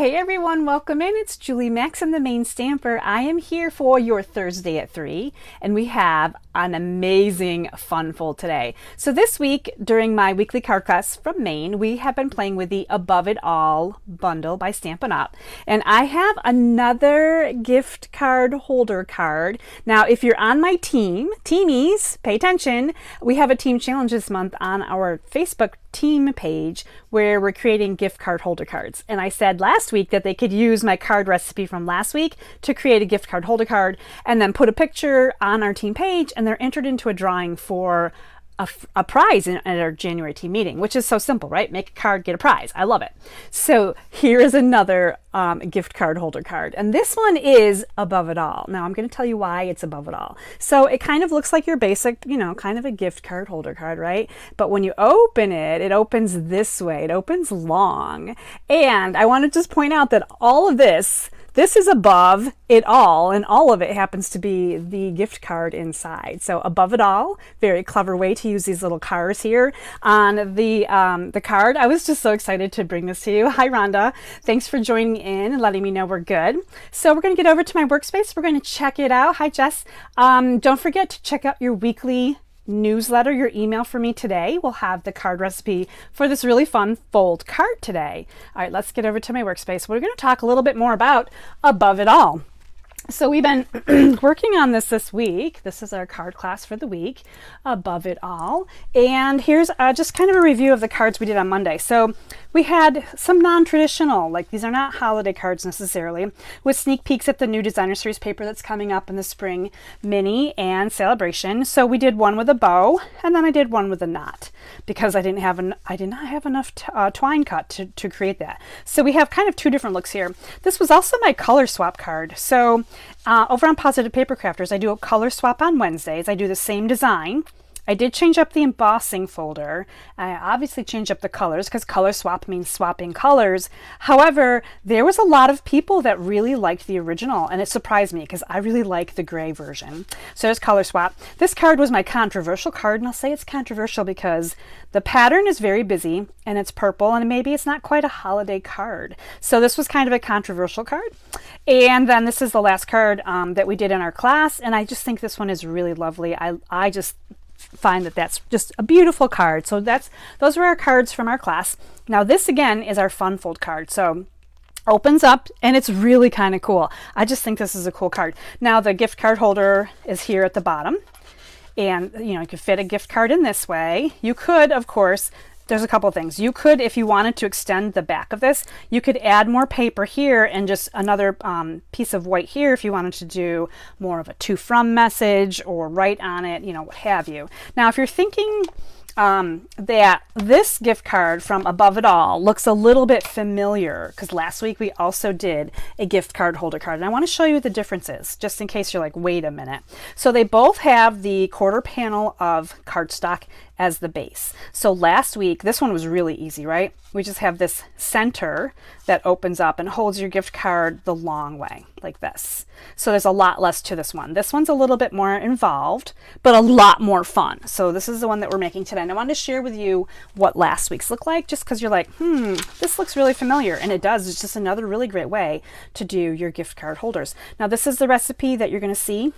Hey everyone, welcome in. It's Julie Maxim, the main stamper. I am here for your Thursday at 3, and we have an amazing fun fold today. So this week, during my weekly card class from Maine, we have been playing with the Above It All bundle by Stampin' Up. And I have another gift card holder card. Now, if you're on my team, teamies, pay attention. We have a team challenge this month on our Facebook team page where we're creating gift card holder cards. And I said last week that they could use my card recipe from last week to create a gift card holder card and then put a picture on our team page, and they're entered into a drawing for a prize at our January team meeting, which is so simple, right? Make a card, get a prize. I love it. So here is another gift card holder card. And this one is Above It All. Now I'm going to tell you why it's Above It All. So it kind of looks like your basic, kind of a gift card holder card, right? But when you open it, it opens this way. It opens long. And I want to just point out that all of this is above it all, and all of it happens to be the gift card inside. So Above It All, very clever way to use these little cars here on the card. I was just so excited to bring this to you. Hi, Rhonda. Thanks for joining in and letting me know we're good. So we're going to get over to my workspace. We're going to check it out. Hi, Jess. Don't forget to check out your weekly newsletter, your email for me today. We'll have the card recipe for this really fun fold card today. All right, let's get over to my workspace. We're going to talk a little bit more about Above It All. So we've been working on this week. This is our card class for the week, Above It All. And here's just kind of a review of the cards we did on Monday. So we had some non-traditional, like these are not holiday cards necessarily, with sneak peeks at the new Designer Series paper that's coming up in the spring mini and celebration. So we did one with a bow, and then I did one with a knot because I did not have enough twine cut to create that. So we have kind of two different looks here. This was also my color swap card. So over on Positive Paper Crafters, I do a color swap on Wednesdays. I do the same design. I did change up the embossing folder. I obviously changed up the colors because color swap means swapping colors. However, there was a lot of people that really liked the original, and it surprised me because I really like the gray version. So there's color swap. This card was my controversial card, and I'll say it's controversial because the pattern is very busy and it's purple, and maybe it's not quite a holiday card. So this was kind of a controversial card. And then this is the last card that we did in our class, and I just think this one is really lovely. I just find that that's just a beautiful card. So those were our cards from our class. Now this again is our fun fold card. So opens up and it's really kind of cool. I just think this is a cool card. Now the gift card holder is here at the bottom, and you could fit a gift card in this way. You could, of course, there's a couple of things. You could, if you wanted to extend the back of this, you could add more paper here and just another piece of white here if you wanted to do more of a to from message or write on it, what have you. Now, if you're thinking that this gift card from Above It All looks a little bit familiar, because last week we also did a gift card holder card, and I want to show you the differences just in case you're like, wait a minute. So they both have the quarter panel of cardstock as the base. So last week, this one was really easy, right? We just have this center that opens up and holds your gift card the long way, like this. So there's a lot less to this one. This one's a little bit more involved, but a lot more fun. So this is the one that we're making today. And I wanted to share with you what last week's looked like, just because you're like, this looks really familiar. And it does. It's just another really great way to do your gift card holders. Now, this is the recipe that you're going to see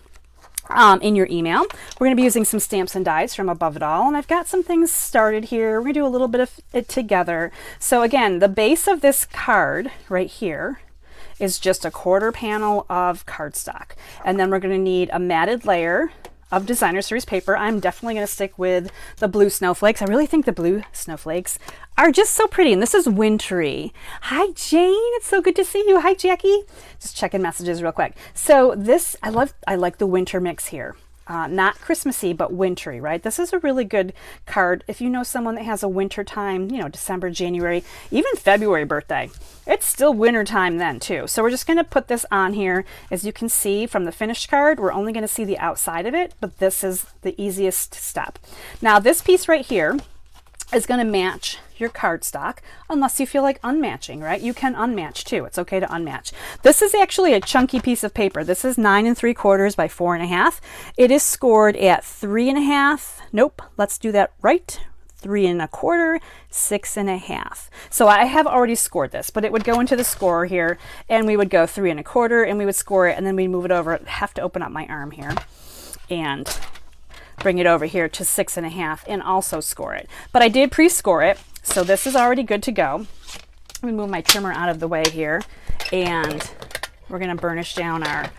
in your email. We're going to be using some stamps and dies from Above It All, and I've got some things started here. We're going to do a little bit of it together. So again, the base of this card right here is just a quarter panel of cardstock, and then we're going to need a matted layer of Designer Series paper. I'm definitely going to stick with the blue snowflakes. I really think the blue snowflakes are just so pretty, and this is wintry. Hi Jane, it's so good to see you. Hi Jackie. Just checking messages real quick. So this, I like the winter mix here. Not Christmassy, but wintry, right? This is a really good card if you know someone that has a winter time, December, January, even February birthday. It's still winter time then too. So we're just going to put this on here. As you can see from the finished card, we're only going to see the outside of it, but this is the easiest step. Now this piece right here is going to match your cardstock, unless you feel like unmatching, right? You can unmatch too. It's okay to unmatch. This is actually a chunky piece of paper. This is 9 3/4 by 4 1/2. It is scored at 3 1/2. Nope, let's do that right. 3¼ 6½. So I have already scored this, but it would go into the scorer here, and we would go 3¼ and we would score it, and then we'd move it over. I'd have to open up my arm here and bring it over here to 6½ and also score it. But I did pre-score it, so this is already good to go. Let me move my trimmer out of the way here, and we're going to burnish down our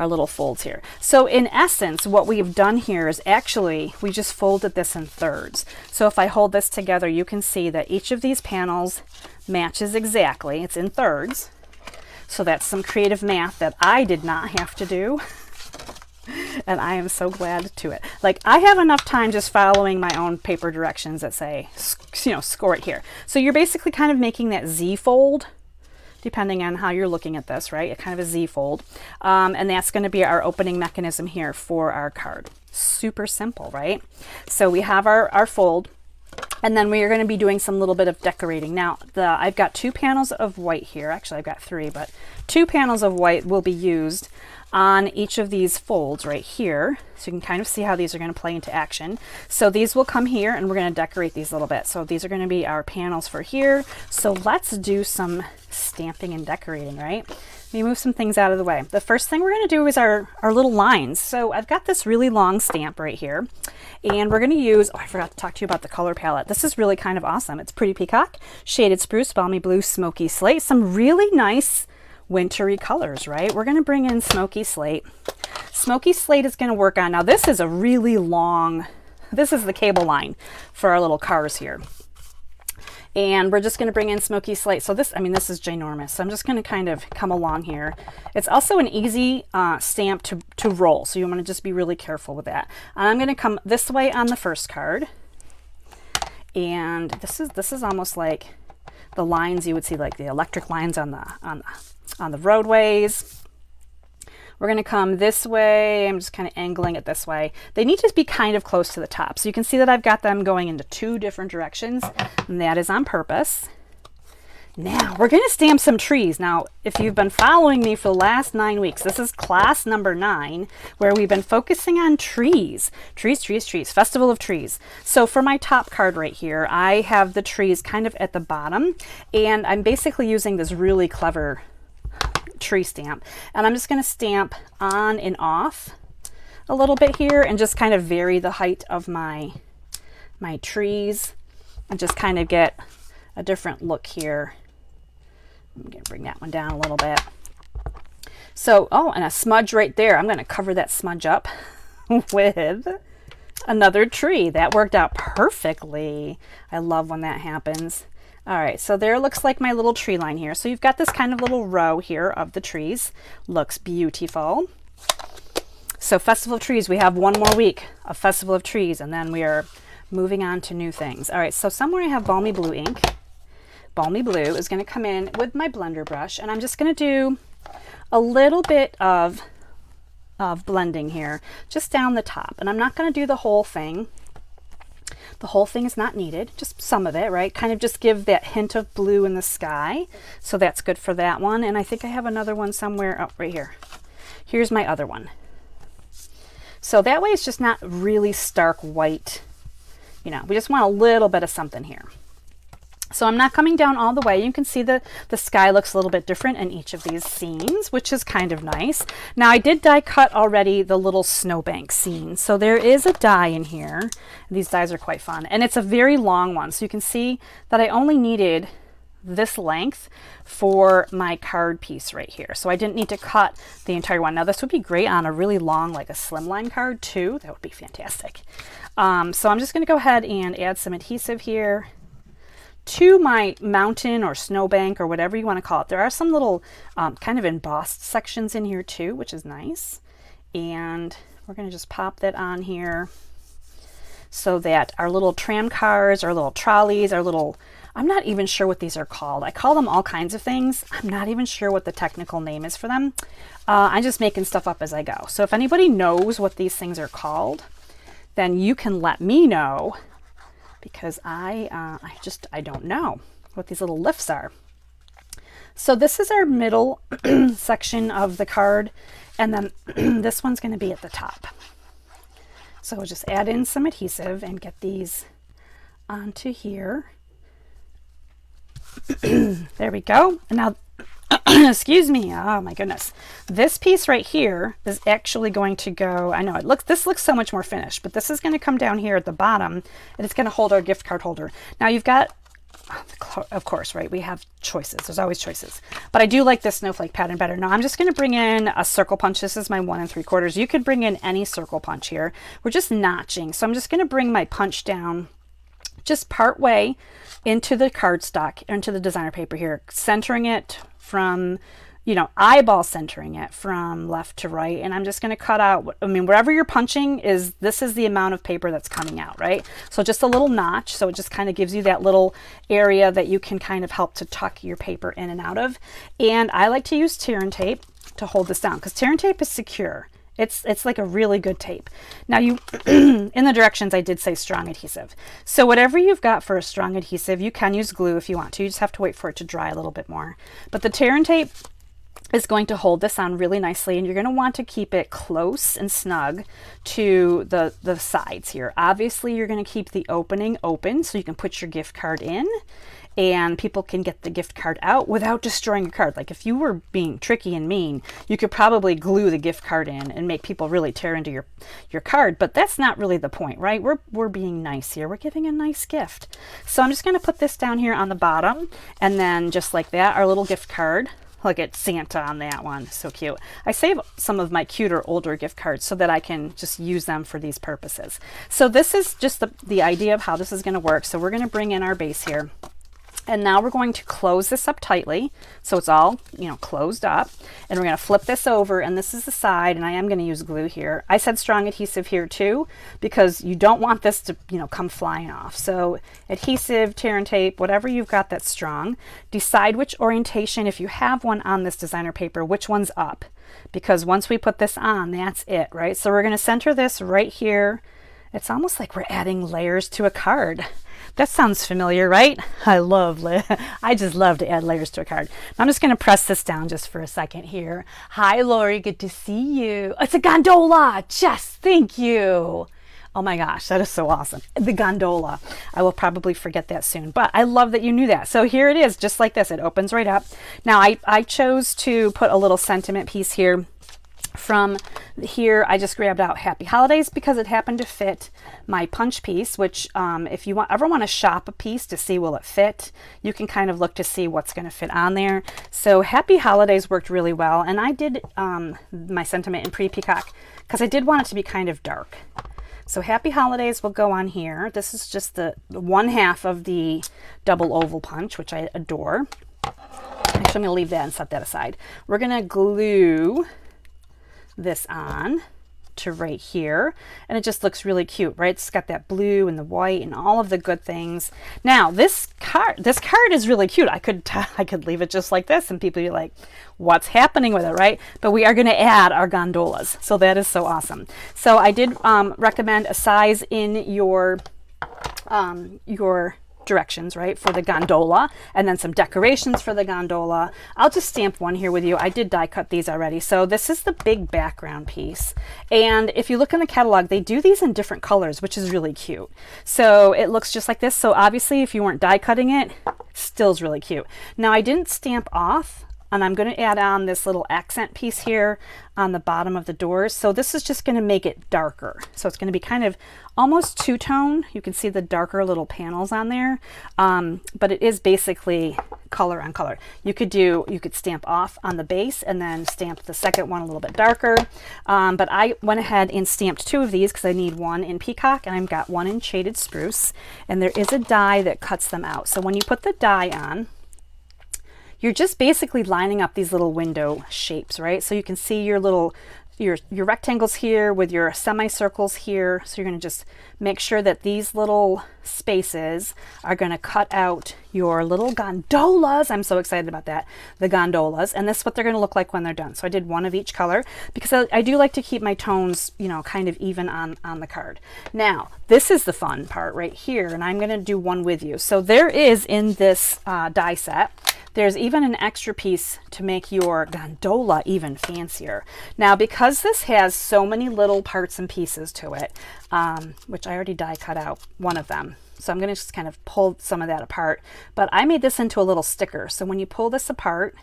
little folds here. So in essence, what we've done here is actually we just folded this in thirds. So if I hold this together, you can see that each of these panels matches exactly. It's in thirds. So that's some creative math that I did not have to do. And I am so glad to it. Like, I have enough time just following my own paper directions that say, you know, score it here. So you're basically kind of making that Z fold, depending on how you're looking at this, right? A kind of a Z fold. And that's going to be our opening mechanism here for our card. Super simple, right? So we have our fold, and then we are going to be doing some little bit of decorating. Now, I've got 2 panels of white here. Actually, I've got 3, but 2 panels of white will be used on each of these folds right here. So you can kind of see how these are going to play into action. So these will come here, and we're going to decorate these a little bit. So these are going to be our panels for here. So let's do some stamping and decorating, right? Let me move some things out of the way. The first thing we're going to do is our little lines. So I've got this really long stamp right here, and we're going to use, oh, I forgot to talk to you about the color palette. This is really kind of awesome. It's Pretty Peacock, Shaded Spruce, Balmy Blue, Smoky Slate. Some really nice wintry colors, right? We're going to bring in Smoky Slate. Smoky Slate is going to work on, now this is a really long, this is the cable line for our little cars here. And we're just going to bring in Smoky Slate. So this, I mean, this is ginormous. So I'm just going to kind of come along here. It's also an easy stamp to roll. So you want to just be really careful with that. And I'm going to come this way on the first card. And this is almost like the lines you would see, like the electric lines on the roadways. We're going to come this way. I'm just kind of angling it this way. They need to be kind of close to the top. So you can see that I've got them going into 2 different directions, and that is on purpose. Now we're going to stamp some trees. Now, if you've been following me for the last 9 weeks, this is class number 9, where we've been focusing on trees. Trees, trees, trees, Festival of Trees. So for my top card right here, I have the trees kind of at the bottom, and I'm basically using this really clever tree stamp, and I'm just going to stamp on and off a little bit here and just kind of vary the height of my trees and just kind of get a different look here. I'm going to bring that one down a little bit. So, oh, and a smudge right there. I'm going to cover that smudge up with another tree. That worked out perfectly. I love when that happens. All right, so there looks like my little tree line here. So you've got this kind of little row here of the trees. Looks beautiful. So Festival of Trees, we have 1 more week of Festival of Trees, and then we are moving on to new things. All right, so somewhere I have Balmy Blue ink. Balmy Blue is going to come in with my blender brush, and I'm just going to do a little bit of blending here, just down the top. And I'm not going to do the whole thing. The whole thing is not needed, just some of it, right? Kind of just give that hint of blue in the sky. So that's good for that one. And I think I have another one somewhere, oh, right here. Here's my other one. So that way it's just not really stark white. You know, we just want a little bit of something here. So I'm not coming down all the way. You can see the sky looks a little bit different in each of these scenes, which is kind of nice. Now I did die cut already the little snowbank scene. So there is a die in here. These dies are quite fun. And it's a very long one. So you can see that I only needed this length for my card piece right here. So I didn't need to cut the entire one. Now this would be great on a really long, like a slimline card too. That would be fantastic. So I'm just going to go ahead and add some adhesive here to my mountain or snowbank or whatever you want to call it. There are some little kind of embossed sections in here too, which is nice. And we're going to just pop that on here so that our little tram cars, our little trolleys, our little, I'm not even sure what these are called. I call them all kinds of things. I'm not even sure what the technical name is for them. I'm just making stuff up as I go. So if anybody knows what these things are called, then you can let me know, because I don't know what these little lifts are. So this is our middle section of the card, and then this one's going to be at the top. So we'll just add in some adhesive and get these onto here. There we go. And now, excuse me, oh my goodness. This piece right here is actually going to go, I know this looks so much more finished, but this is going to come down here at the bottom, and it's going to hold our gift card holder. Now you've got, of course, right, we have choices. There's always choices. But I do like this snowflake pattern better. Now I'm just going to bring in a circle punch. This is my 1 3/4. You could bring in any circle punch here. We're just notching. So I'm just going to bring my punch down just part way into the cardstock, into the designer paper here, centering it from, you know, eyeball centering it from left to right. And I'm just going to cut out, I mean, wherever you're punching is, this is the amount of paper that's coming out, right? So just a little notch. So it just kind of gives you that little area that you can kind of help to tuck your paper in and out of. And I like to use tear and tape to hold this down, because tear and tape is secure. It's like a really good tape. Now you, in the directions I did say strong adhesive. So whatever you've got for a strong adhesive, you can use glue if you want to. You just have to wait for it to dry a little bit more. But the tear and tape is going to hold this on really nicely, and you're going to want to keep it close and snug to the sides here. Obviously, you're going to keep the opening open so you can put your gift card in, and people can get the gift card out without destroying your card. Like if you were being tricky and mean, you could probably glue the gift card in and make people really tear into your card, but that's not really the point, right? We're being nice here. We're giving a nice gift. So I'm just going to put this down here on the bottom, and then just like that, our little gift card. Look at Santa on that one. So cute. I save some of my cuter older gift cards so that I can just use them for these purposes. So this is just the idea of how this is going to work. So we're going to bring in our base here. And now we're going to close this up tightly, so it's all, you know, closed up. And we're going to flip this over, and this is the side, and I am going to use glue here. I said strong adhesive here too, because you don't want this to, you know, come flying off. So adhesive, tear and tape, whatever you've got that's strong. Decide which orientation, if you have one on this designer paper, which one's up. Because once we put this on, that's it, right? So we're going to center this right here. It's almost like we're adding layers to a card. That sounds familiar, right? I just love to add layers to a card. I'm just going to press this down just for a second here. Hi, Lori. Good to see you. It's a gondola. Jess, thank you. Oh my gosh, that is so awesome. The gondola. I will probably forget that soon, but I love that you knew that. So here it is, just like this. It opens right up. Now, I chose to put a little sentiment piece here. From here, I just grabbed out Happy Holidays because it happened to fit my punch piece, which if you ever want to shop a piece to see will it fit, you can kind of look to see what's going to fit on there. So Happy Holidays worked really well, and I did my sentiment in Pretty Peacock because I did want it to be kind of dark. So Happy Holidays will go on here. This is just the one half of the double oval punch, which I adore. Actually, I'm going to leave that and set that aside. We're going to glue this on to right here, and it just looks really cute, right? It's got that blue and the white and all of the good things. Now this card is really cute. I could leave it just like this and people be like, what's happening with it, right? But we are going to add our gondolas, so that is so awesome. So I did recommend a size in your directions, right, for the gondola, and then some decorations for the gondola. I'll just stamp one here with you. I did die cut these already. So this is the big background piece, and if you look in the catalog, they do these in different colors, which is really cute. So it looks just like this. So obviously if you weren't die cutting it, still is really cute. Now I didn't stamp off, and I'm going to add on this little accent piece here on the bottom of the doors. So this is just going to make it darker. So it's going to be kind of almost two-tone. You can see the darker little panels on there, but it is basically color on color. You could stamp off on the base and then stamp the second one a little bit darker. But I went ahead and stamped two of these because I need one in Peacock and I've got one in Shaded Spruce, and there is a die that cuts them out. So when you put the die on, you're just basically lining up these little window shapes, right? So you can see your little, your rectangles here with your semicircles here. So you're going to just make sure that these little spaces are going to cut out your little gondolas. I'm so excited about that, the gondolas. And this is what they're going to look like when they're done. So I did one of each color because I do like to keep my tones, you know, kind of even on the card. Now, this is the fun part right here, and I'm going to do one with you. So there is in this die set, there's even an extra piece to make your gondola even fancier. Now, because this has so many little parts and pieces to it, which I already die cut out one of them. So I'm going to just kind of pull some of that apart. But I made this into a little sticker. So when you pull this apart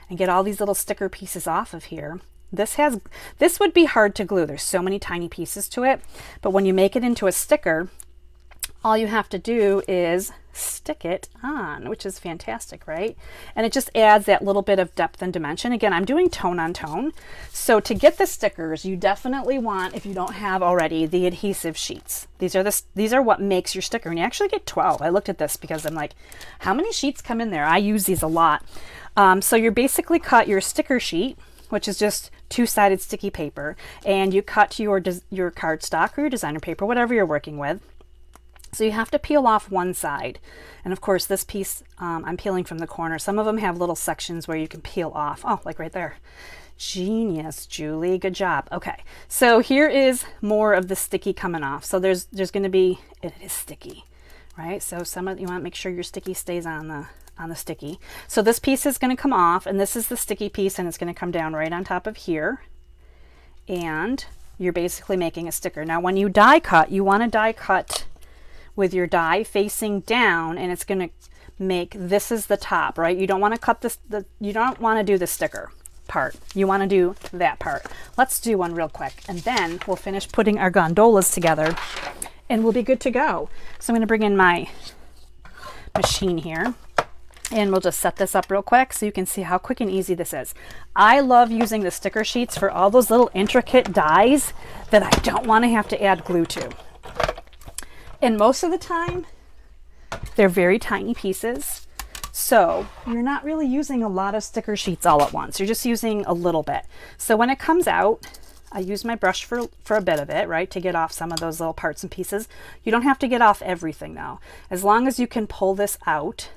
and get all these little sticker pieces off of here, this would be hard to glue. There's so many tiny pieces to it. But when you make it into a sticker, all you have to do is stick it on, which is fantastic, right? And it just adds that little bit of depth and dimension. Again, I'm doing tone on tone. So to get the stickers, you definitely want, if you don't have already, the adhesive sheets. These are what makes your sticker. And you actually get 12. I looked at this because I'm like, how many sheets come in there? I use these a lot. So you basically cut your sticker sheet, which is just two-sided sticky paper, and you cut your cardstock or your designer paper, whatever you're working with. So you have to peel off one side. And of course this piece, I'm peeling from the corner. Some of them have little sections where you can peel off. Oh, like right there. Genius, Julie, good job. Okay, so here is more of the sticky coming off. So there's going to be, it is sticky, right? So you want to make sure your sticky stays on the sticky. So this piece is going to come off, and this is the sticky piece, and it's going to come down right on top of here. And you're basically making a sticker. Now when you die cut, you want to die cut with your die facing down, and it's going to make, this is the top, right? You don't want to cut this, you don't want to do the sticker part. You want to do that part. Let's do one real quick, and then we'll finish putting our gondolas together and we'll be good to go. So I'm going to bring in my machine here, and we'll just set this up real quick so you can see how quick and easy this is. I love using the sticker sheets for all those little intricate dies that I don't want to have to add glue to. And most of the time, they're very tiny pieces. So you're not really using a lot of sticker sheets all at once. You're just using a little bit. So when it comes out, I use my brush for a bit of it, right, to get off some of those little parts and pieces. You don't have to get off everything though. As long as you can pull this out,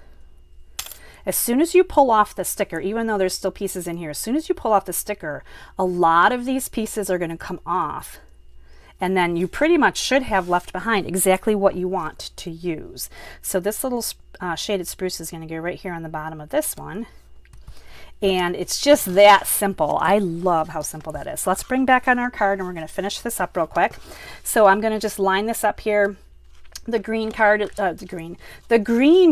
as soon as you pull off the sticker, even though there's still pieces in here, as soon as you pull off the sticker, a lot of these pieces are going to come off. And then you pretty much should have left behind exactly what you want to use. So this little shaded spruce is going to go right here on the bottom of this one. And it's just that simple. I love how simple that is. So let's bring back on our card, and we're going to finish this up real quick. So I'm going to just line this up here. The green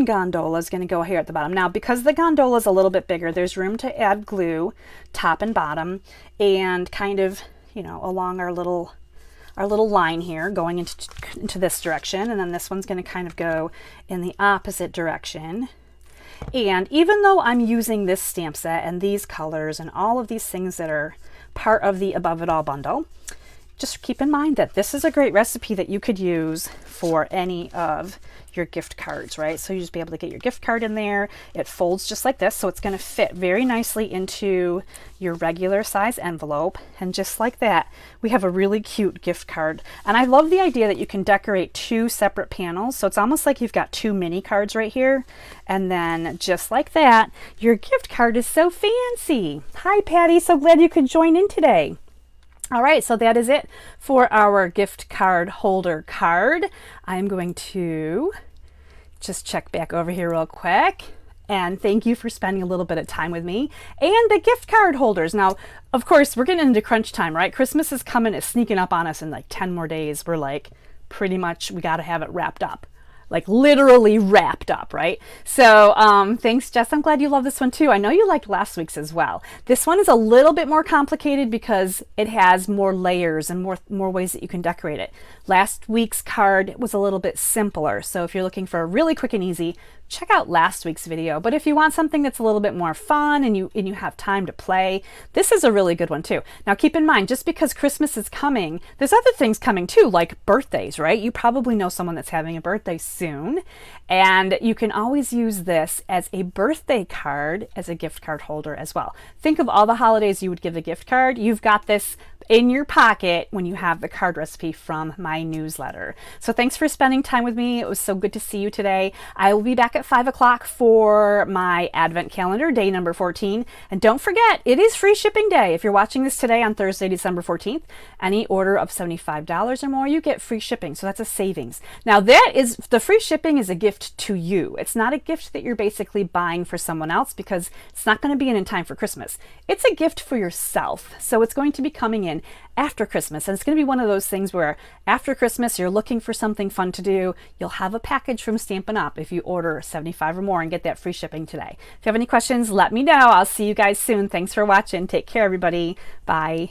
gondola is going to go here at the bottom. Now, because the gondola is a little bit bigger, there's room to add glue top and bottom, and kind of, you know, along our little line here going into this direction, and then this one's going to kind of go in the opposite direction. And even though I'm using this stamp set and these colors and all of these things that are part of the Above It All bundle, just keep in mind that this is a great recipe that you could use for any of your gift cards, right? So you just be able to get your gift card in there. It folds just like this, so it's going to fit very nicely into your regular size envelope. And just like that, we have a really cute gift card. And I love the idea that you can decorate two separate panels. So it's almost like you've got two mini cards right here. And then just like that, your gift card is so fancy. Hi, Patty. So glad you could join in today. All right, so that is it for our gift card holder card. I'm going to just check back over here real quick. And thank you for spending a little bit of time with me and the gift card holders. Now, of course, we're getting into crunch time, right? Christmas is coming, it's sneaking up on us in like 10 more days. We're like, pretty much, we got to have it wrapped up. Like literally wrapped up, right? So thanks, Jess. I'm glad you love this one too. I know you liked last week's as well. This one is a little bit more complicated because it has more layers and more ways that you can decorate it. Last week's card was a little bit simpler. So if you're looking for a really quick and easy, check out last week's video. But if you want something that's a little bit more fun and you have time to play, this is a really good one too. Now keep in mind, just because Christmas is coming, there's other things coming too, like birthdays, right? You probably know someone that's having a birthday soon, and you can always use this as a birthday card as a gift card holder as well. Think of all the holidays you would give a gift card. You've got this in your pocket when you have the card recipe from my newsletter. So thanks for spending time with me. It was so good to see you today. I will be back at 5 o'clock for my advent calendar, day number 14. And don't forget, it is free shipping day. If you're watching this today on Thursday, December 14th, any order of $75 or more, you get free shipping. So that's a savings. Now the free shipping is a gift to you. It's not a gift that you're basically buying for someone else because it's not going to be in time for Christmas. It's a gift for yourself. So it's going to be coming in in after Christmas. And it's going to be one of those things where after Christmas, you're looking for something fun to do. You'll have a package from Stampin' Up! If you order 75 or more and get that free shipping today. If you have any questions, let me know. I'll see you guys soon. Thanks for watching. Take care, everybody. Bye.